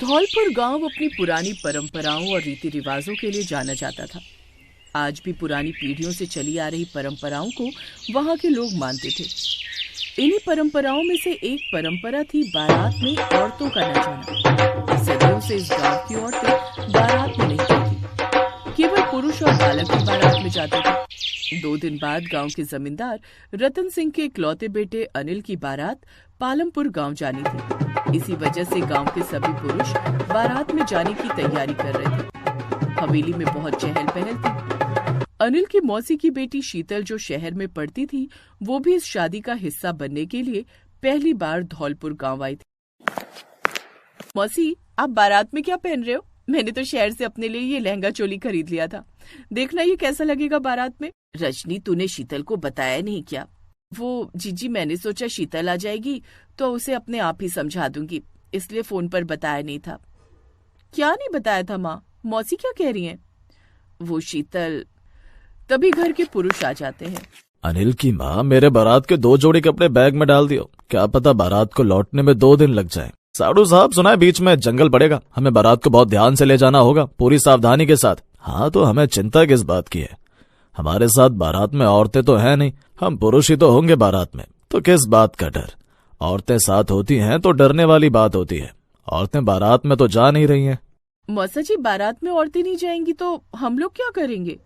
धौलपुर गांव अपनी पुरानी परंपराओं और रीति रिवाजों के लिए जाना जाता था। आज भी पुरानी पीढ़ियों से चली आ रही परंपराओं को वहां के लोग मानते थे। इन्हीं परंपराओं में से एक परंपरा थी बारात में औरतों का न जाना। सदियों से इस गांव की औरतें बारात में नहीं जाती, केवल पुरुष और बालक ही बारात में जाते थे। 2 दिन बाद गांव के जमींदार रतन सिंह के इकलौते बेटे अनिल की बारात पालमपुर गांव जानी थी। इसी वजह से गांव के सभी पुरुष बारात में जाने की तैयारी कर रहे थे। हवेली में बहुत चहल पहल थी। अनिल की मौसी की बेटी शीतल, जो शहर में पढ़ती थी, वो भी इस शादी का हिस्सा बनने के लिए पहली बार धौलपुर गांव आई थी। मौसी, आप बारात में क्या पहन रहे हो? मैंने तो शहर से अपने लिए ये लहंगा चोली खरीद लिया था। देखना ये कैसा लगेगा बारात में। रजनी, तूने शीतल को बताया नहीं क्या? वो जीजी, मैंने सोचा शीतल आ जाएगी तो उसे अपने आप ही समझा दूंगी, इसलिए फोन पर बताया नहीं था। क्या नहीं बताया था माँ? मौसी क्या कह रही हैं? वो शीतल। तभी घर के पुरुष आ जाते हैं। अनिल की माँ, मेरे बारात के 2 जोड़ी कपड़े बैग में डाल दियो, क्या पता बारात को लौटने में 2 दिन लग जाए। साधु साहब, सुना है बीच में जंगल पड़ेगा, हमें बारात को बहुत ध्यान से ले जाना होगा, पूरी सावधानी के साथ। हाँ, तो हमें चिंता किस बात की है? हमारे साथ बारात में औरतें तो है नहीं, हम पुरुष ही तो होंगे बारात में, तो किस बात का डर? औरतें साथ होती हैं तो डरने वाली बात होती है। औरतें बारात में तो जा नहीं रही हैं। मौसा जी, बारात में औरतें नहीं जाएंगी तो हम लोग क्या करेंगे?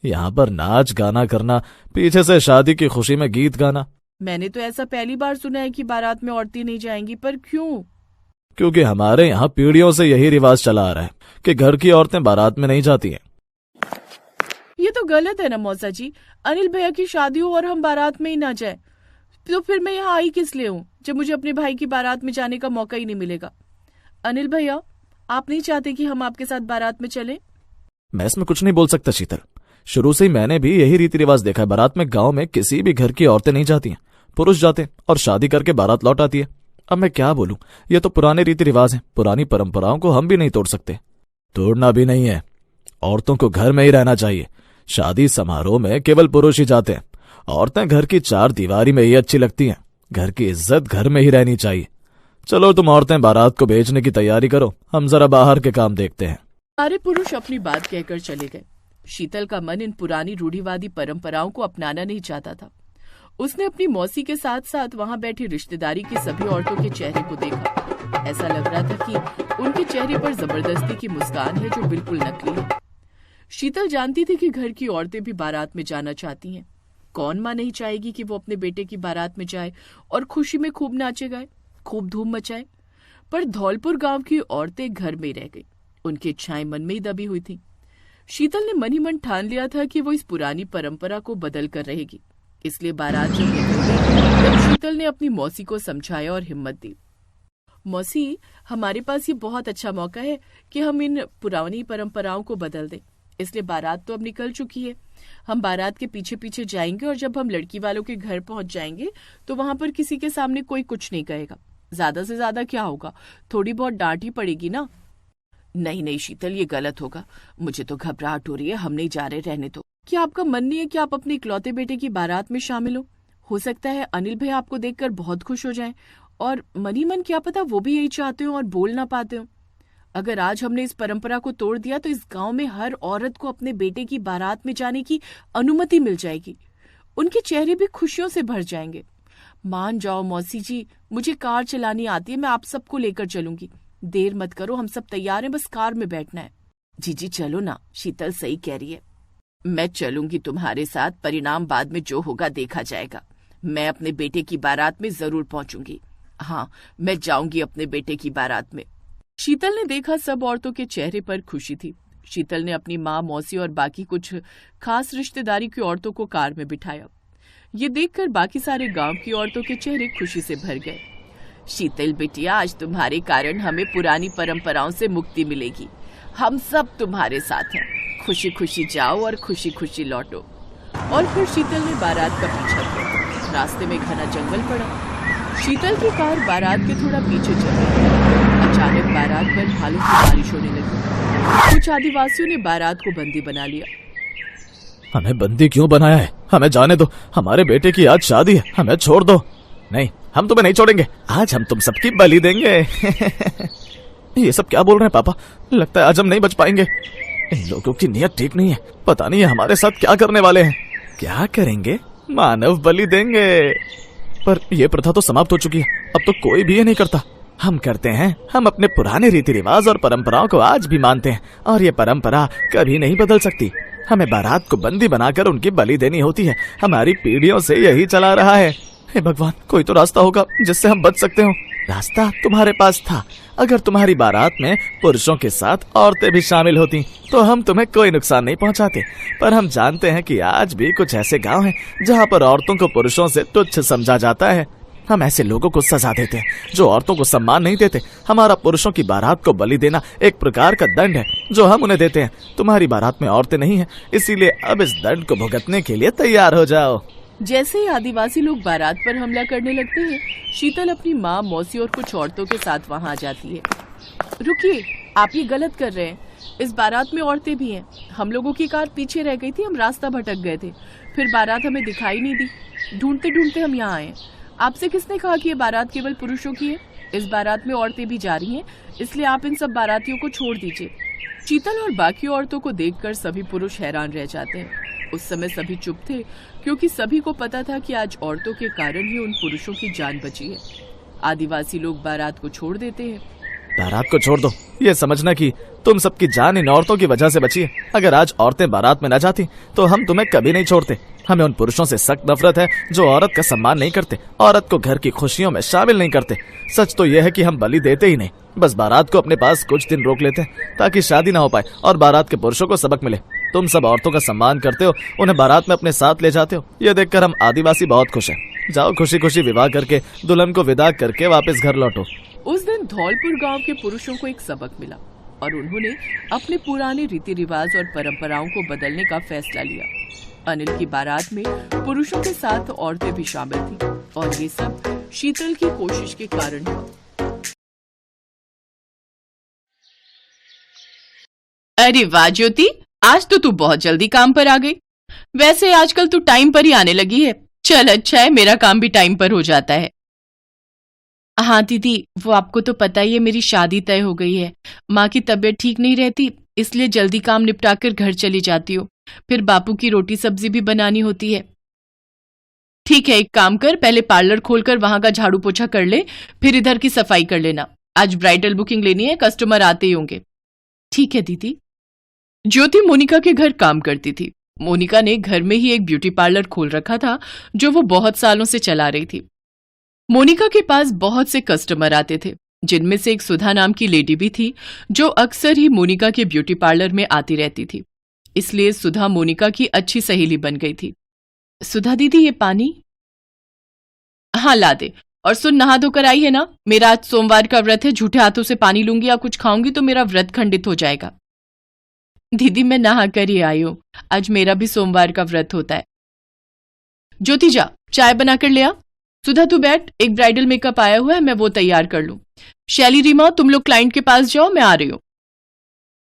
यहाँ पर नाच गाना करना, पीछे से शादी की खुशी में गीत गाना। मैंने तो ऐसा पहली बार सुना है कि बारात में औरतें नहीं जाएंगी, पर क्यों? क्योंकि हमारे यहाँ पीढ़ियों से यही रिवाज चला आ रहा है कि घर की औरतें बारात में नहीं जाती हैं। ये तो गलत है ना मौसा जी। अनिल भैया की शादी हो और हम बारात में ही ना जाए, तो फिर मैं यहाँ आई किस लिए हूँ, जब मुझे अपने भाई की बारात में जाने का मौका ही नहीं मिलेगा। अनिल भैया, आप नहीं चाहते कि हम आपके साथ बारात में चलें? मैं इसमें कुछ नहीं बोल सकता शीतल। शुरू से ही मैंने भी यही रीति रिवाज देखा है। बारात में गांव में किसी भी घर की औरतें नहीं जाती हैं, पुरुष जाते हैं और शादी करके बारात लौट आती है। अब मैं क्या बोलूं, ये तो पुराने रीति रिवाज हैं, पुरानी परंपराओं को हम भी नहीं तोड़ सकते। तोड़ना भी नहीं है, औरतों को घर में ही रहना चाहिए। शादी समारोह में केवल पुरुष ही जाते हैं। औरतें घर की 4 दीवारी में ही अच्छी लगती हैं। घर की इज्जत घर में ही रहनी चाहिए। चलो, तुम औरतें बारात को भेजने की तैयारी करो, हम जरा बाहर के काम देखते हैं। सारे पुरुष अपनी बात कहकर चले गए। शीतल का मन इन पुरानी रूढ़िवादी परंपराओं को अपनाना नहीं चाहता था। उसने अपनी मौसी के साथ साथ वहां बैठी रिश्तेदारी की सभी औरतों के चेहरे को देखा। ऐसा लग रहा था कि उनके चेहरे पर जबरदस्ती की मुस्कान है जो बिल्कुल नकली है। शीतल जानती थी कि घर की औरतें भी बारात में जाना चाहती हैं। कौन माँ नहीं चाहेगी कि वो अपने बेटे की बारात में जाए और खुशी में खूब नाचे गाए, खूब धूम मचाए। पर धौलपुर गांव की औरतें घर में रह गई। उनकी इच्छाएं मन में ही दबी हुई थी। शीतल ने मन ही मन ठान लिया था कि वो इस पुरानी परंपरा को बदल कर रहेगी। इसलिए बारात जब निकली तब शीतल ने अपनी मौसी को समझाया और हिम्मत दी। मौसी, हमारे पास ये बहुत अच्छा मौका है कि हम इन पुरानी परंपराओं को बदल दें। इसलिए बारात तो अब निकल चुकी है, हम बारात के पीछे पीछे जाएंगे और जब हम लड़की वालों के घर पहुंच जाएंगे तो वहां पर किसी के सामने कोई कुछ नहीं कहेगा। ज्यादा से ज्यादा क्या होगा, थोड़ी बहुत डांट ही पड़ेगी ना। नहीं नहीं शीतल, ये गलत होगा। मुझे तो घबराहट हो रही है, हम नहीं जा रहे, रहने दो। क्या आपका मन नहीं है कि आप अपने इकलौते बेटे की बारात में शामिल हो सकता है अनिल भैया आपको देखकर बहुत खुश हो जाएं और मन ही मन क्या पता वो भी यही चाहते हो और बोल ना पाते हो। अगर आज हमने इस परंपरा को तोड़ दिया तो इस गांव में हर औरत को अपने बेटे की बारात में जाने की अनुमति मिल जाएगी। उनके चेहरे भी खुशियों से भर जाएंगे। मान जाओ मौसी जी, मुझे कार चलानी आती है, मैं आप सबको लेकर चलूंगी। देर मत करो, हम सब तैयार हैं, बस कार में बैठना है। जीजी चलो ना, शीतल सही कह रही है। मैं चलूंगी तुम्हारे साथ, परिणाम बाद में जो होगा देखा जाएगा। मैं अपने बेटे की बारात में जरूर पहुंचूंगी। हाँ, मैं जाऊंगी अपने बेटे की बारात में। शीतल ने देखा सब औरतों के चेहरे पर खुशी थी। शीतल ने अपनी माँ, मौसी और बाकी कुछ खास रिश्तेदारी की औरतों को कार में बिठाया। ये देखकर बाकी सारे गांव की औरतों के चेहरे खुशी से भर गए। शीतल बिटिया, आज तुम्हारे कारण हमें पुरानी परंपराओं से मुक्ति मिलेगी। हम सब तुम्हारे साथ हैं। खुशी खुशी जाओ और खुशी खुशी लौटो। और फिर शीतल ने बारात का पीछा किया। रास्ते में घना जंगल पड़ा। शीतल की कार बारात के थोड़ा पीछे चल रही। अचानक बारात पर भालू की बारिश होने लगी। कुछ आदिवासियों ने बारात को बंदी बना लिया। हमें बंदी क्यों बनाया है? हमें जाने दो, हमारे बेटे की आज शादी है, हमें छोड़ दो। नहीं, हम तुम्हें नहीं छोड़ेंगे, आज हम तुम सबकी बलि देंगे। ये सब क्या बोल रहे हैं पापा? लगता है आज हम नहीं बच पाएंगे। इन लोगों की नीयत ठीक नहीं है। पता नहीं ये हमारे साथ क्या करने वाले हैं। क्या करेंगे? मानव बलि देंगे। पर यह प्रथा तो समाप्त हो चुकी है। अब तो कोई भी ये नहीं करता। हम करते हैं। हम अपने पुराने रीति रिवाज और परंपराओं को आज भी मानते हैं और ये परंपरा कभी नहीं बदल सकती। हमें बारात को बंदी बनाकर उनकी बलि देनी होती है। हमारी पीढ़ियों से यही चला रहा है। हे भगवान, कोई तो रास्ता होगा जिससे हम बच सकते हो। रास्ता तुम्हारे पास था। अगर तुम्हारी बारात में पुरुषों के साथ औरतें भी शामिल होती तो हम तुम्हें कोई नुकसान नहीं पहुंचाते। पर हम जानते हैं कि आज भी कुछ ऐसे गांव हैं जहां पर औरतों को पुरुषों से तुच्छ समझा जाता है। हम ऐसे लोगों को सजा देते हैं जो औरतों को सम्मान नहीं देते। हमारा पुरुषों की बारात को बलि देना एक प्रकार का दंड है जो हम उन्हें देते हैं। तुम्हारी बारात में औरतें नहीं हैं, इसीलिए अब इस दंड को भुगतने के लिए तैयार हो जाओ। जैसे ही आदिवासी लोग बारात पर हमला करने लगते हैं, शीतल अपनी माँ, मौसी और कुछ औरतों के साथ वहाँ आ जाती है। रुकिए, आप ये गलत कर रहे हैं। इस बारात में औरतें भी हैं। हम लोगों की कार पीछे रह गई थी, हम रास्ता भटक गए थे। फिर बारात हमें दिखाई नहीं दी। ढूंढते ढूंढते हम यहाँ आए। आपसे किसने कहा कि ये बारात केवल पुरुषों की है? इस बारात में औरतें भी जा रही हैं, इसलिए आप इन सब बारातियों को छोड़ दीजिए। शीतल और बाकी औरतों को देखकर सभी पुरुष हैरान रह जाते हैं। उस समय सभी चुप थे, क्योंकि सभी को पता था कि आज औरतों के कारण ही उन पुरुषों की जान बची है। आदिवासी लोग बारात को छोड़ देते हैं। बारात को छोड़ दो, ये समझना कि तुम सबकी जान इन औरतों की वजह से बची है। अगर आज औरतें बारात में न जाती तो हम तुम्हें कभी नहीं छोड़ते। हमें उन पुरुषों से सख्त नफरत है जो औरत का सम्मान नहीं करते, औरत को घर की खुशियों में शामिल नहीं करते। सच तो यह है कि हम बलि देते ही नहीं, बस बारात को अपने पास कुछ दिन रोक लेते हैं ताकि शादी ना हो पाए और बारात के पुरुषों को सबक मिले। तुम सब औरतों का सम्मान करते हो, उन्हें बारात में अपने साथ ले जाते हो। यह देखकर हम आदिवासी बहुत खुश हैं। जाओ, खुशी खुशी विवाह करके दुल्हन को विदा करके वापस घर लौटो। उस दिन धौलपुर गांव के पुरुषों को एक सबक मिला और उन्होंने अपने पुराने रीति रिवाज और परंपराओं को बदलने का फैसला लिया। अनिल की बारात में पुरुषों के साथ औरतें भी शामिल थी और ये सब शीतल की कोशिश के कारण हुआ। अरे वाह ज्योति, आज तो तू बहुत जल्दी काम पर आ गई। वैसे आजकल तू टाइम पर ही आने लगी है। चल अच्छा है, मेरा काम भी टाइम पर हो जाता है। हाँ दीदी, वो आपको तो पता ही है, मेरी शादी तय हो गई है। माँ की तबीयत ठीक नहीं रहती, इसलिए जल्दी काम निपटाकर घर चली जाती हूँ। फिर बापू की रोटी सब्जी भी बनानी होती है। ठीक है, एक काम कर, पहले पार्लर खोलकर वहां का झाड़ू पोछा कर ले, फिर इधर की सफाई कर लेना। आज ब्राइडल बुकिंग लेनी है, कस्टमर आते ही होंगे। ठीक है दीदी। ज्योति मोनिका के घर काम करती थी। मोनिका ने घर में ही एक ब्यूटी पार्लर खोल रखा था जो वो बहुत सालों से चला रही थी। मोनिका के पास बहुत से कस्टमर आते थे, जिनमें से एक सुधा नाम की लेडी भी थी जो अक्सर ही मोनिका के ब्यूटी पार्लर में आती रहती थी। इसलिए सुधा मोनिका की अच्छी सहेली बन गई थी। सुधा दीदी, ये पानी। हाँ ला दे। और सुन, नहा धोकर आई है ना? मेरा आज सोमवार का व्रत है, झूठे हाथों से पानी लूंगी या कुछ खाऊंगी तो मेरा व्रत खंडित हो जाएगा। दीदी मैं नहा कर ही आई हूं, आज मेरा भी सोमवार का व्रत होता है। ज्योति जा, चाय बनाकर ले आ। सुधा तू बैठ, एक ब्राइडल मेकअप आया हुआ है, मैं वो तैयार कर लूं। शैली, रीमा, तुम लोग क्लाइंट के पास जाओ, मैं आ रही हूं।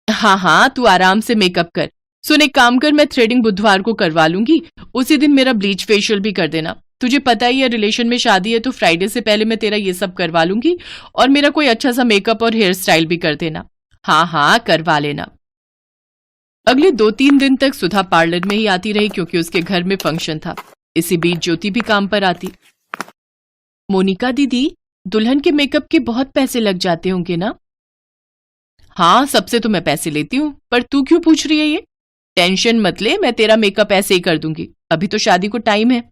हाँ हाँ, तू आराम से मेकअप कर। सुन एक काम कर, मैं थ्रेडिंग बुधवार को करवा लूंगी, उसी दिन मेरा ब्लीच फेशियल भी कर देना। तुझे पता ही है रिलेशन में शादी है, तो फ्राइडे से पहले मैं तेरा ये सब करवा लूंगी और मेरा कोई अच्छा सा मेकअप और हेयर स्टाइल भी कर देना। हाँ हाँ करवा लेना। अगले 2-3 दिन तक सुधा पार्लर में ही आती रही क्योंकि उसके घर में फंक्शन था। इसी बीच ज्योति भी काम पर आती। मोनिका दीदी, दुल्हन के मेकअप के बहुत पैसे लग जाते होंगे ना? हाँ, सबसे तो मैं पैसे लेती हूँ, पर तू क्यों पूछ रही है ये? टेंशन मत ले, मैं तेरा मेकअप ऐसे ही कर दूंगी, अभी तो शादी को टाइम है।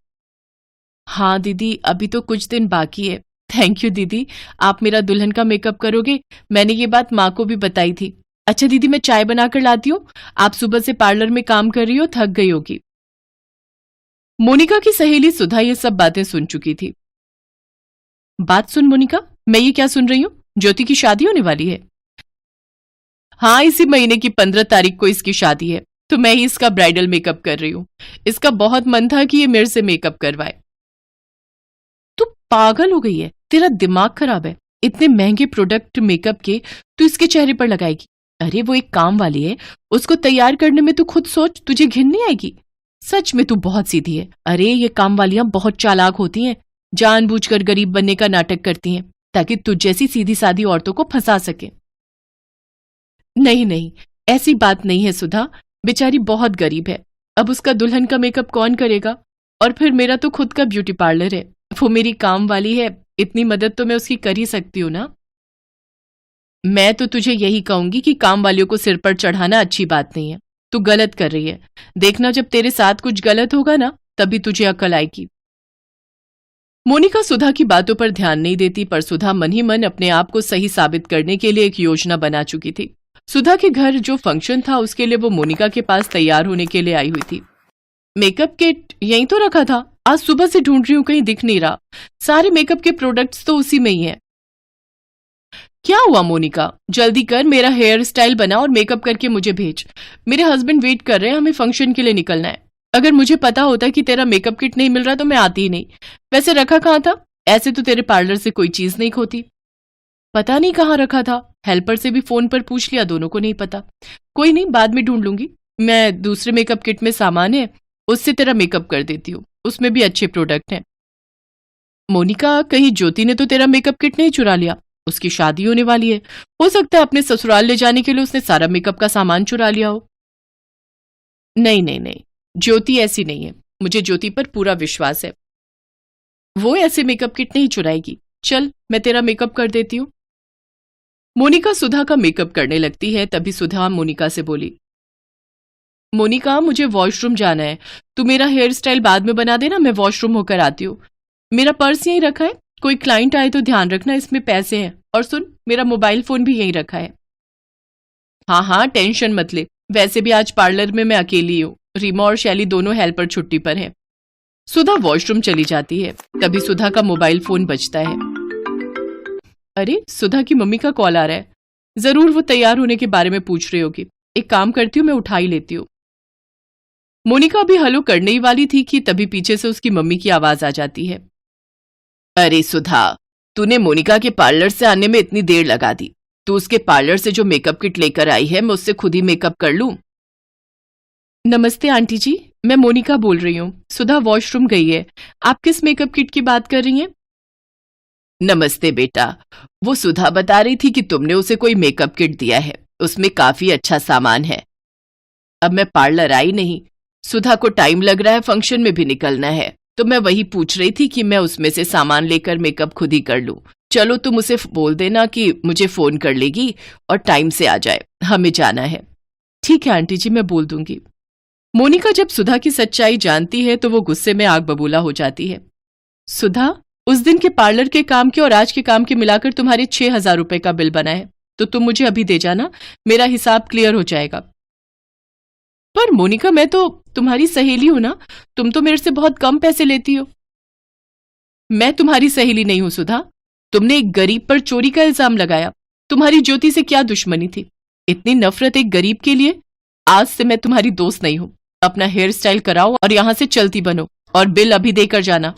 हाँ दीदी, अभी तो कुछ दिन बाकी है। थैंक यू दीदी, आप मेरा दुल्हन का मेकअप करोगे? मैंने ये बात माँ को भी बताई थी। अच्छा दीदी, मैं चाय बनाकर लाती हूँ, आप सुबह से पार्लर में काम कर रही हो, थक गई होगी। मोनिका की सहेली सुधा ये सब बातें सुन चुकी थी। बात सुन मोनिका, मैं ये क्या सुन रही हूँ? ज्योति की शादी होने वाली है। हाँ, इसी महीने की 15 तारीख को इसकी शादी है, तो मैं ही इसका ब्राइडल मेकअप कर रही हूँ। इसका बहुत मन था कि ये मेरे से मेकअप करवाए। तू पागल हो गई है, तेरा दिमाग खराब है। इतने महंगे प्रोडक्ट मेकअप के तू इसके चेहरे पर लगाएगी? अरे वो एक काम वाली है, उसको तैयार करने में तू खुद सोच, तुझे घिन नहीं आएगी? सच में तू बहुत सीधी है। अरे ये काम वालियां बहुत चालाक होती हैं, जानबूझकर गरीब बनने का नाटक करती हैं ताकि तुझ जैसी सीधी सादी औरतों को फंसा सके। नहीं नहीं, ऐसी बात नहीं है सुधा, बेचारी बहुत गरीब है, अब उसका दुल्हन का मेकअप कौन करेगा? और फिर मेरा तो खुद का ब्यूटी पार्लर है, वो मेरी काम वाली है, इतनी मदद तो मैं उसकी कर ही सकती हूँ ना। मैं तो तुझे यही कहूंगी कि काम वालियों को सिर पर चढ़ाना अच्छी बात नहीं है, तू गलत कर रही है। देखना जब तेरे साथ कुछ गलत होगा ना, तभी तुझे अक्ल आएगी। मोनिका सुधा की बातों पर ध्यान नहीं देती, पर सुधा मन ही मन अपने आप को सही साबित करने के लिए एक योजना बना चुकी थी। सुधा के घर जो फंक्शन था उसके लिए वो मोनिका के पास तैयार होने के लिए आई हुई थी। मेकअप किट यहीं तो रखा था, आज सुबह से ढूंढ रही हूं, कहीं दिख नहीं रहा। सारे मेकअप के प्रोडक्ट्स तो उसी में ही है। क्या हुआ मोनिका, जल्दी कर, मेरा हेयर स्टाइल बना और मेकअप करके मुझे भेज। मेरे हस्बैंड वेट कर रहे हैं, हमें फंक्शन के लिए निकलना है। अगर मुझे पता होता कि तेरा मेकअप किट नहीं मिल रहा तो मैं आती ही नहीं। वैसे रखा कहाँ था? ऐसे तो तेरे पार्लर से कोई चीज नहीं खोती। पता नहीं कहाँ रखा था, हेल्पर से भी फोन पर पूछ लिया, दोनों को नहीं पता। कोई नहीं, बाद में ढूंढ लूंगी। मैं दूसरे मेकअप किट में सामान है, उससे तेरा मेकअप कर देती हूँ, उसमें भी अच्छे प्रोडक्ट हैं। मोनिका, कहीं ज्योति ने तो तेरा मेकअप किट नहीं चुरा लिया? उसकी शादी होने वाली है, हो सकता है अपने ससुराल ले जाने के लिए उसने सारा मेकअप का सामान चुरा लिया हो। नहीं नहीं नहीं, ज्योति ऐसी नहीं है, मुझे ज्योति पर पूरा विश्वास है, वो ऐसे मेकअप किट नहीं चुराएगी। चल, मैं तेरा मेकअप कर देती हूँ। मोनिका सुधा का मेकअप करने लगती है, तभी सुधा मोनिका से बोली, मोनिका मुझे वॉशरूम जाना है, तू मेरा हेयर स्टाइल बाद में बना देना, मैं वॉशरूम होकर आती हूँ। मेरा पर्स यहीं रखा है, कोई क्लाइंट आए तो ध्यान रखना, इसमें पैसे हैं। और सुन, मेरा मोबाइल फोन भी यहीं रखा है। हाँ हाँ, टेंशन मत ले, वैसे भी आज पार्लर में मैं अकेली हूँ, रीमा और शैली दोनों हेल्पर छुट्टी पर हैं। सुधा वॉशरूम चली जाती है, तभी सुधा का मोबाइल फोन बजता है। अरे, सुधा की मम्मी का कॉल आ रहा है, जरूर वो तैयार होने के बारे में पूछ रही होगी। एक काम करती हूँ, मैं उठा ही लेती हूँ। मोनिका अभी हेलो करने ही वाली थी कि तभी पीछे से उसकी मम्मी की आवाज आ जाती है। अरे सुधा, तूने मोनिका के पार्लर से आने में इतनी देर लगा दी, तू उसके पार्लर से जो मेकअप किट लेकर आई है मैं उससे खुद ही मेकअप कर लूं? नमस्ते आंटी जी, मैं मोनिका बोल रही हूँ, सुधा वॉशरूम गई है। आप किस मेकअप किट की बात कर रही हैं? नमस्ते बेटा, वो सुधा बता रही थी कि तुमने उसे कोई मेकअप किट दिया है, उसमें काफी अच्छा सामान है। अब मैं पार्लर आई नहीं, सुधा को टाइम लग रहा है, फंक्शन में भी निकलना है, तो मैं वही पूछ रही थी कि मैं उसमें से सामान लेकर मेकअप खुद ही कर लूं। चलो तुम उसे बोल देना कि मुझे फोन कर लेगी और टाइम से आ जाए, हमें जाना है। ठीक है आंटी जी, मैं बोल दूंगी। मोनिका जब सुधा की सच्चाई जानती है तो वो गुस्से में आग बबूला हो जाती है। सुधा, उस दिन के पार्लर के काम के और आज के काम के मिलाकर तुम्हारे 6,000 रुपए का बिल बना है, तो तुम मुझे अभी दे जाना, मेरा हिसाब क्लियर हो जाएगा। पर मोनिका, मैं तो तुम्हारी सहेली हूं ना, तुम तो मेरे से बहुत कम पैसे लेती हो। मैं तुम्हारी सहेली नहीं हूं सुधा, तुमने एक गरीब पर चोरी का इल्जाम लगाया। तुम्हारी ज्योति से क्या दुश्मनी थी, इतनी नफरत एक गरीब के लिए? आज से मैं तुम्हारी दोस्त नहीं हूं। अपना हेयर स्टाइल कराओ और यहां से चलती बनो, और बिल अभी देकर जाना।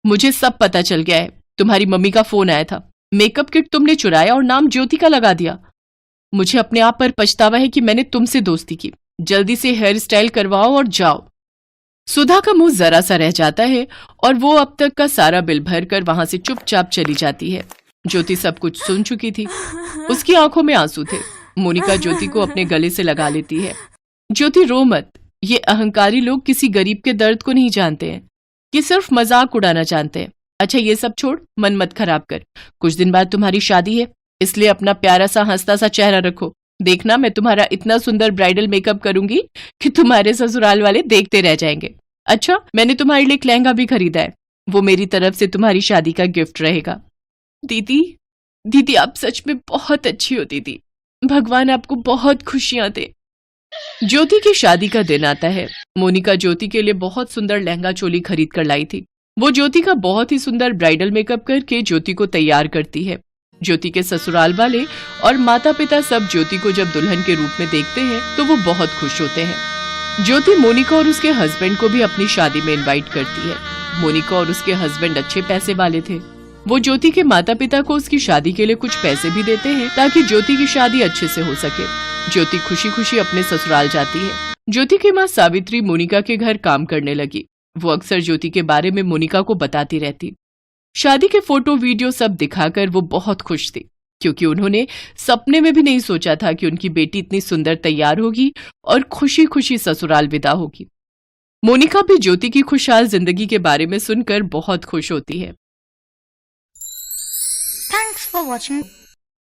मुझे सब पता चल गया है, तुम्हारी मम्मी का फोन आया था, मेकअप किट तुमने चुराया और नाम ज्योति का लगा दिया। मुझे अपने आप पर पछतावा है कि मैंने तुमसे दोस्ती की। जल्दी से हेयर स्टाइल करवाओ और जाओ। सुधा का मुंह जरा सा रह जाता है और वो अब तक का सारा बिल भरकर वहां से चुपचाप चली जाती है। ज्योति सब कुछ सुन चुकी थी, उसकी आंखों में आंसू थे। मोनिका ज्योति को अपने गले से लगा लेती है। ज्योति रो मत, ये अहंकारी लोग किसी गरीब के दर्द को नहीं जानते हैं, ये सिर्फ मजाक उड़ाना जानते हैं। अच्छा ये सब छोड़, मन मत खराब कर, कुछ दिन बाद तुम्हारी शादी है, इसलिए अपना प्यारा सा हंसता सा चेहरा रखो। देखना, मैं तुम्हारा इतना सुंदर ब्राइडल मेकअप करूंगी कि तुम्हारे ससुराल वाले देखते रह जाएंगे। अच्छा, मैंने तुम्हारे लिए एक लहंगा भी खरीदा है, वो मेरी तरफ से तुम्हारी शादी का गिफ्ट रहेगा। दीदी, दीदी आप सच में बहुत अच्छी हो दीदी, भगवान आपको बहुत खुशियां दे। ज्योति की शादी का दिन आता है। मोनिका ज्योति के लिए बहुत सुंदर लहंगा चोली खरीद कर लाई थी। वो ज्योति का बहुत ही सुंदर ब्राइडल मेकअप करके ज्योति को तैयार करती है। ज्योति के ससुराल वाले और माता पिता सब ज्योति को जब दुल्हन के रूप में देखते हैं तो वो बहुत खुश होते हैं। ज्योति मोनिका और उसके हस्बैंड को भी अपनी शादी में इनवाइट करती है। मोनिका और उसके हस्बैंड अच्छे पैसे वाले थे। वो ज्योति के माता पिता को उसकी शादी के लिए कुछ पैसे भी देते हैं ताकि ज्योति की शादी अच्छे से हो सके। ज्योति खुशी खुशी अपने ससुराल जाती है। ज्योति की माँ सावित्री मोनिका के घर काम करने लगी। वो अक्सर ज्योति के बारे में मोनिका को बताती रहती। शादी के फोटो वीडियो सब दिखाकर वो बहुत खुश थी। क्योंकि उन्होंने सपने में भी नहीं सोचा था कि उनकी बेटी इतनी सुंदर तैयार होगी और खुशी खुशी ससुराल विदा होगी। मोनिका भी ज्योति की खुशहाल जिंदगी के बारे में सुनकर बहुत खुश होती है। Thanks for watching.